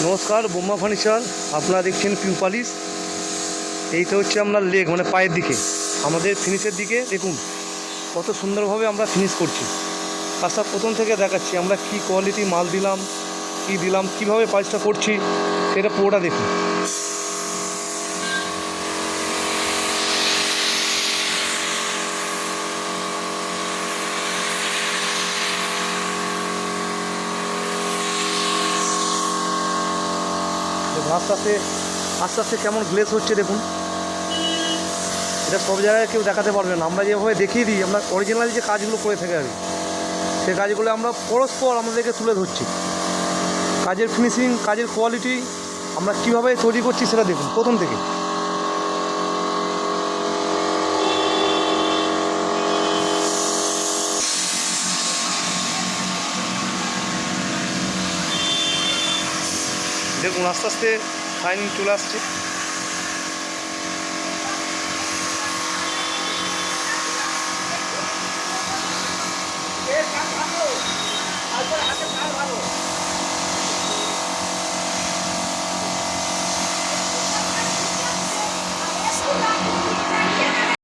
নমস্কার, বোম্মা ফার্নিচার। আপনারা দেখছেন পিউ পালিশ। এইটা হচ্ছে আপনার লেগ মানে পায়ের দিকে, আমাদের ফিনিশের দিকে দেখুন কত সুন্দরভাবে আমরা ফিনিশ করছি। কাজটা প্রথম থেকে দেখাচ্ছি আমরা কি কোয়ালিটি মাল দিলাম, কি দিলাম, কিভাবে পালিশটা করছি, সেটা পুরোটা দেখুন। আস্তে আস্তে আস্তে আস্তে কেমন গ্লেজ হচ্ছে দেখুন। এটা সব জায়গায় কেউ দেখাতে পারবে না, আমরা যেভাবে দেখিয়ে দিই, আমরা অরিজিনালি যে কাজগুলো করে থাকি আর কি, সেই কাজগুলো আমরা পরস্পর আমাদেরকে তুলে ধরছি। কাজের ফিনিশিং, কাজের কোয়ালিটি আমরা কীভাবে তৈরি করছি সেটা দেখুন প্রথম থেকে। দেখুন আস্তে আস্তে শাইনিং চলে আসছে।